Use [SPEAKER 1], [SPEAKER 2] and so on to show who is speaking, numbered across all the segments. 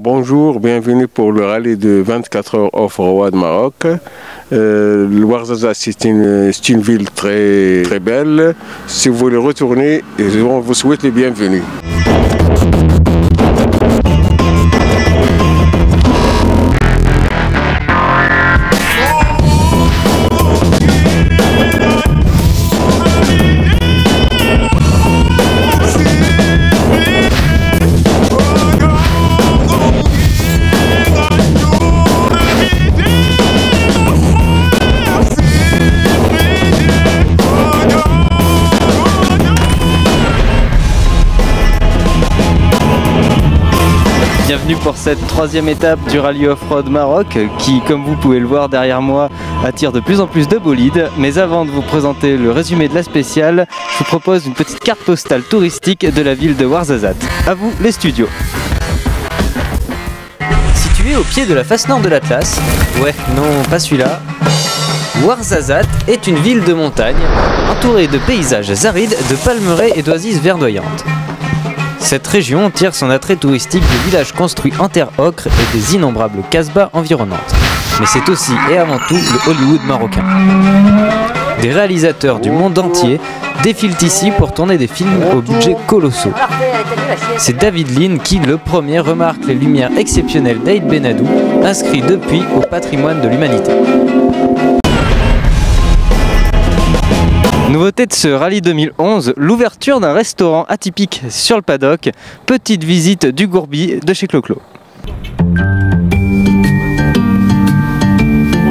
[SPEAKER 1] bonjour, bienvenue pour le rallye de 24 heures off-road Maroc. Le Ouarzazate, c'est une ville très, très belle. Si vous voulez retourner, on vous souhaite les bienvenus.
[SPEAKER 2] Bienvenue pour cette troisième étape du rallye off-road Maroc qui, comme vous pouvez le voir derrière moi, attire de plus en plus de bolides. Mais avant de vous présenter le résumé de la spéciale, je vous propose une petite carte postale touristique de la ville de Ouarzazate. A vous les studios. Située au pied de la face nord de l'Atlas, ouais, non, pas celui-là, Ouarzazate est une ville de montagne entourée de paysages arides, de palmeraies et d'oasis verdoyantes. Cette région tire son attrait touristique des villages construits en terre ocre et des innombrables casbahs environnantes. Mais c'est aussi et avant tout le Hollywood marocain. Des réalisateurs du monde entier défilent ici pour tourner des films au budget colossaux. C'est David Lean qui, le premier, remarque les lumières exceptionnelles d'Aïd Benadou, inscrit depuis au patrimoine de l'humanité. Nouveauté de ce rallye 2011, l'ouverture d'un restaurant atypique sur le paddock, petite visite du Gourbi de chez Clo-Clo.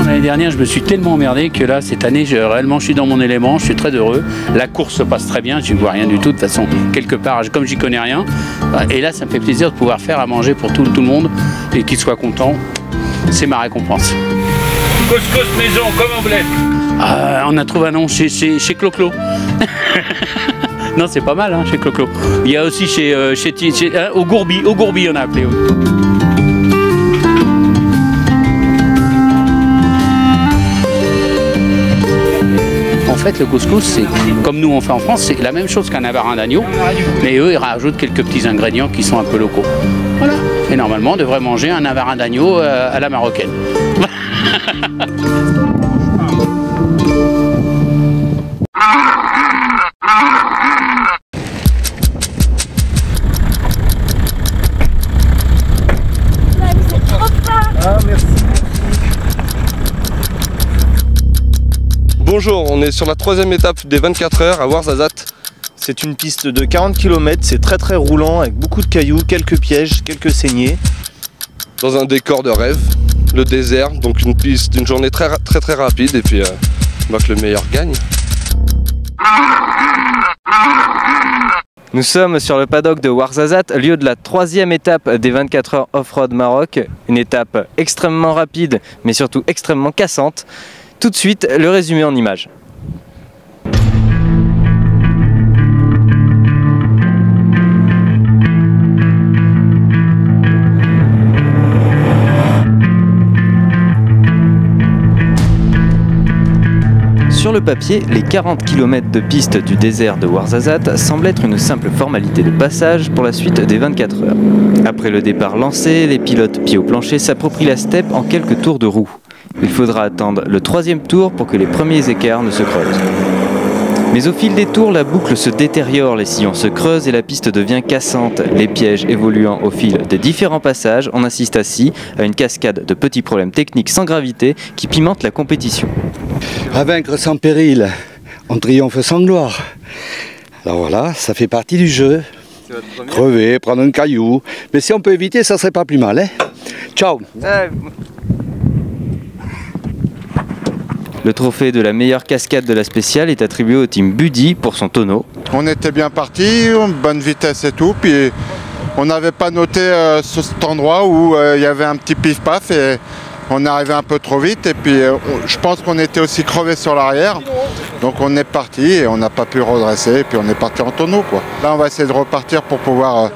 [SPEAKER 3] L'année dernière, je me suis tellement emmerdé que là, cette année, réellement, je suis dans mon élément, je suis très heureux. La course se passe très bien, je ne vois rien du tout, de toute façon, quelque part, comme j'y connais rien. Et là, ça me fait plaisir de pouvoir faire à manger pour tout le monde et qu'ils soient contents. C'est ma récompense. Couscous maison, comme omelette. On a trouvé un nom chez Clo-Clo. Non, c'est pas mal, hein, chez Clo-Clo. Il y a aussi au Gourbi on a appelé. Oui. En fait, le couscous, c'est comme nous on fait en France, c'est la même chose qu'un navarin d'agneau, mais eux, ils rajoutent quelques petits ingrédients qui sont un peu locaux. Voilà. Et normalement, on devrait manger un navarin d'agneau à la marocaine.
[SPEAKER 4] Bonjour, on est sur la troisième étape des 24 heures à Ouarzazate.
[SPEAKER 5] C'est une piste de 40 km, c'est très très roulant avec beaucoup de cailloux, quelques pièges, quelques saignées.
[SPEAKER 4] Dans un décor de rêve, le désert, donc une journée très rapide et puis que le meilleur gagne.
[SPEAKER 2] Nous sommes sur le paddock de Ouarzazate, lieu de la troisième étape des 24 heures off-road Maroc. Une étape extrêmement rapide mais surtout extrêmement cassante. Tout de suite, le résumé en images. Sur le papier, les 40 km de piste du désert de Ouarzazate semblent être une simple formalité de passage pour la suite des 24 heures. Après le départ lancé, les pilotes pieds au plancher s'approprient la steppe en quelques tours de roue. Il faudra attendre le troisième tour pour que les premiers écarts ne se creusent. Mais au fil des tours, la boucle se détériore, les sillons se creusent et la piste devient cassante. Les pièges évoluant au fil des différents passages, on assiste ainsi à une cascade de petits problèmes techniques sans gravité qui pimentent la compétition.
[SPEAKER 6] À vaincre sans péril, on triomphe sans gloire. Alors voilà, ça fait partie du jeu. Crever, prendre un caillou. Mais si on peut éviter, ça serait pas plus mal. Hein. Ciao.
[SPEAKER 2] Le trophée de la meilleure cascade de la spéciale est attribué au team Buddy pour son tonneau.
[SPEAKER 7] On était bien parti, bonne vitesse et tout, puis on n'avait pas noté cet endroit où il y avait un petit pif-paf et on est arrivé un peu trop vite et puis je pense qu'on était aussi crevé sur l'arrière. Donc on est parti et on n'a pas pu redresser et puis on est parti en tonneau, quoi. Là on va essayer de repartir pour pouvoir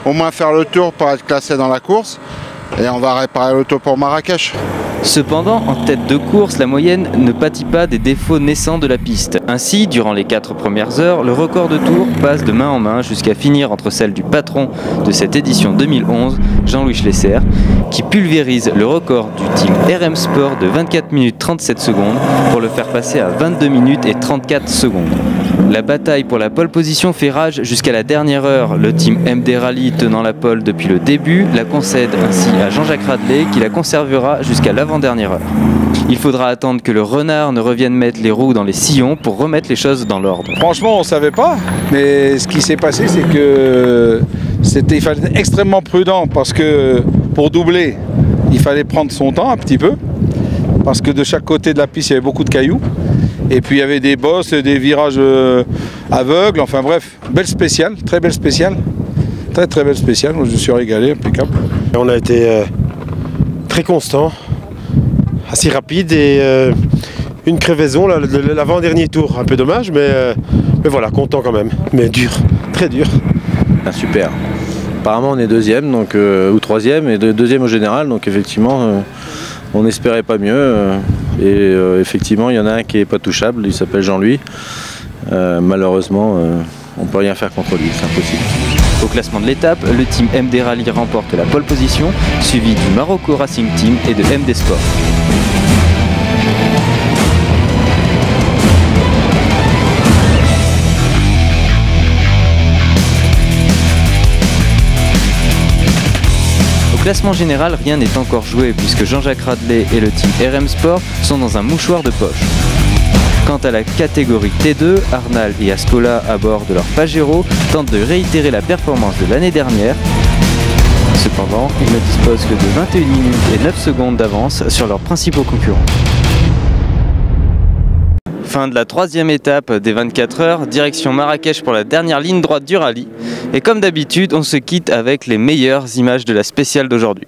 [SPEAKER 7] au moins faire le tour pour être classé dans la course. et on va réparer l'auto pour Marrakech.
[SPEAKER 2] Cependant, en tête de course, la moyenne ne pâtit pas des défauts naissants de la piste. Ainsi, durant les 4 premières heures, le record de tour passe de main en main jusqu'à finir entre celle du patron de cette édition 2011, Jean-Louis Schlesser, qui pulvérise le record du team RM Sport de 24 minutes 37 secondes pour le faire passer à 22 minutes et 34 secondes. La bataille pour la pole position fait rage jusqu'à la dernière heure. Le team MD Rally, tenant la pole depuis le début, la concède ainsi à Jean-Jacques Radley qui la conservera jusqu'à l'avant-dernière heure. Il faudra attendre que le renard ne revienne mettre les roues dans les sillons pour remettre les choses dans l'ordre.
[SPEAKER 8] Franchement, on ne savait pas, mais ce qui s'est passé, c'est que il fallait être extrêmement prudent parce que pour doubler, il fallait prendre son temps un petit peu parce que de chaque côté de la piste, il y avait beaucoup de cailloux. Et puis il y avait des bosses, des virages aveugles, enfin bref, belle spéciale, très belle spéciale. Très très belle spéciale, je me suis régalé, impeccable.
[SPEAKER 9] On a été très constant, assez rapide et une crevaison l'avant-dernier tour, un peu dommage, mais voilà, content quand même, mais dur, très dur.
[SPEAKER 10] Ah, super. Apparemment on est deuxième donc, ou troisième et deuxième au général, donc effectivement on n'espérait pas mieux. Et effectivement il y en a un qui n'est pas touchable, il s'appelle Jean-Louis. Malheureusement on ne peut rien faire contre lui, c'est impossible.
[SPEAKER 2] Au classement de l'étape, le team MD Rally remporte la pole position, suivi du Marocco Racing Team et de MD Sport. Au classement général, rien n'est encore joué puisque Jean-Jacques Radley et le team RM Sport sont dans un mouchoir de poche. Quant à la catégorie T2, Arnal et Ascola à bord de leur Pajero tentent de réitérer la performance de l'année dernière. Cependant, ils ne disposent que de 21 minutes et 9 secondes d'avance sur leurs principaux concurrents. Fin de la 3e étape des 24 heures, direction Marrakech pour la dernière ligne droite du rallye. Et comme d'habitude, on se quitte avec les meilleures images de la spéciale d'aujourd'hui.